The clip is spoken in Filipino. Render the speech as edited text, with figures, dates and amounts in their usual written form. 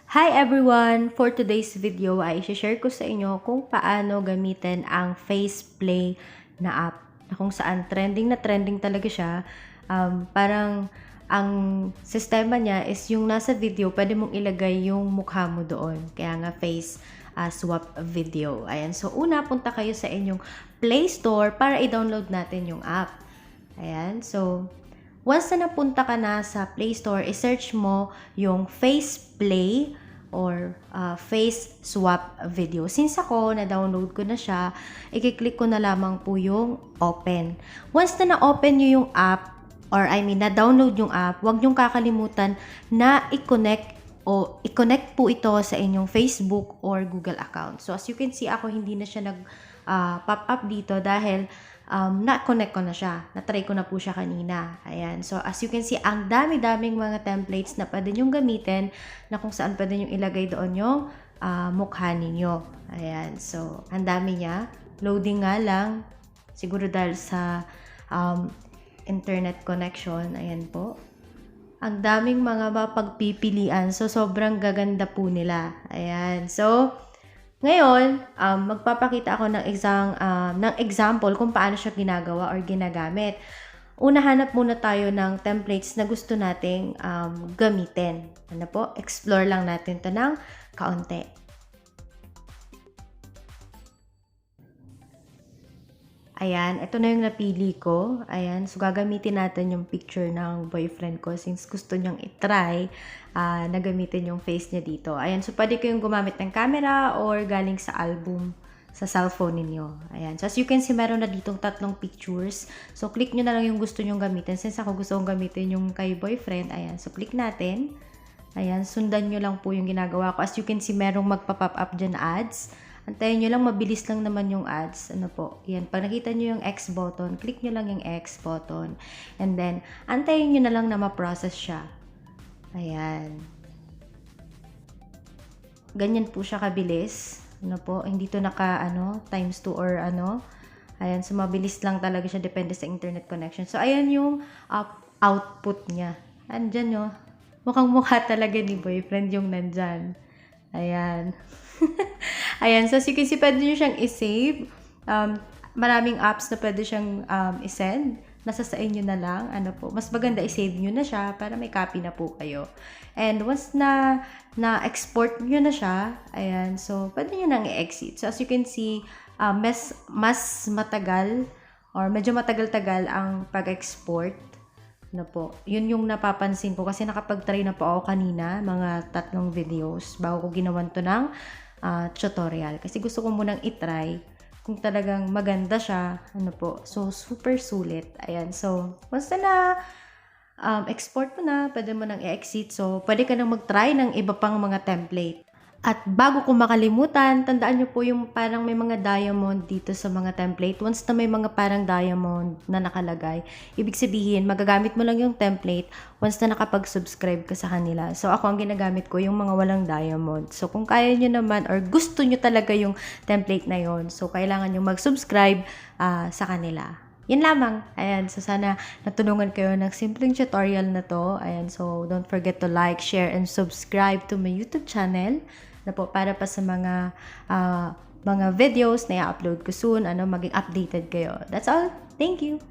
Hi everyone! For today's video ay i-share ko sa inyo kung paano gamitin ang FacePlay na app na kung saan trending na trending talaga siya. Parang ang sistema niya is yung nasa video, pwede mong ilagay yung mukha mo doon. Kaya nga face swap video. Ayan. So una, punta kayo sa inyong Play Store para i-download natin yung app. Ayan. So once na napunta ka na sa Play Store, i-search mo yung FacePlay or Face Swap Video. Since ako, na-download ko na siya, i-click ko na lamang po yung open. Once na na-open nyo yung app, or na-download yung app, huwag nyong kakalimutan na i-connect po ito sa inyong Facebook or Google account. So, as you can see, ako hindi na siya nag-pop up dito dahil na-connect ko na siya. Na-try ko na po siya kanina. Ayan. So, as you can see, ang dami-daming mga templates na pwede nyong gamitin na kung saan pwede nyong ilagay doon yung mukha ninyo. Ayan. So, ang dami niya. Loading nga lang. Siguro dahil sa internet connection. Ayan po. Ang daming mga mapagpipilian. So, sobrang gaganda po nila. Ayan. So, ngayon, magpapakita ako ng example kung paano siya ginagawa or ginagamit. Una, hanap muna tayo ng templates na gusto nating gamitin. Ano po? Explore lang natin to ng kaunti. Ayan, ito na yung napili ko. Ayan, so gagamitin natin yung picture ng boyfriend ko since gusto niyang itry na gamitin yung face niya dito. Ayan, so pwede kayong gumamit ng camera or galing sa album sa cellphone ninyo. Ayan, so as you can see, meron na ditong tatlong pictures. So click nyo na lang yung gusto nyong gamitin. Since ako gusto kong gamitin yung kay boyfriend, ayan, so click natin. Ayan, sundan nyo lang po yung ginagawa ko. As you can see, merong magpa-pop up dyan na ads. Antayin nyo lang, mabilis lang naman yung ads. Ano po, yan. Pag nakita nyo yung X button, click nyo lang yung X button. And then, antayin nyo na lang na ma-process siya. Ayan. Ganyan po siya kabilis. Ano po, hindi to times 2 or ano. Ayan, so mabilis lang talaga siya, depende sa internet connection. So, ayan yung output niya. Andyan nyo. Mukhang mukha talaga ni boyfriend yung nandyan. Ayan. Ayan, so as you can see, pwede nyo siyang i-save. Maraming apps na pwede siyang i-send. Nasa sa inyo na lang. Ano po, mas maganda i-save nyo na siya para may copy na po kayo. And once na-export nyo na siya, ayan, so pwede nyo nang i-exit. So as you can see, mas matagal or medyo matagal-tagal ang pag-export. Na po. Yun yung napapansin ko kasi nakapag-try na po ako kanina, mga 3 videos bago ko ginawan to ng tutorial. Kasi gusto ko munang itry kung talagang maganda siya. Ano po. So, super sulit. Ayan. So, once na export mo na, pwede mo nang i-exit. So, pwede ka nang mag-try ng iba pang mga template. At bago ko makalimutan, tandaan nyo po yung parang may mga diamond dito sa mga template. Once na may mga parang diamond na nakalagay, ibig sabihin, magagamit mo lang yung template once na nakapag-subscribe ka sa kanila. So, ako ang ginagamit ko yung mga walang diamond. So, kung kaya nyo naman or gusto nyo talaga yung template na yon, so, kailangan nyo mag-subscribe sa kanila. Yan lamang. Ayan. So, sana natulungan kayo ng simpleng tutorial na to. Ayan. So, don't forget to like, share, and subscribe to my YouTube channel na po para pa sa mga videos na i-upload ko soon. Maging updated kayo. That's all. Thank you.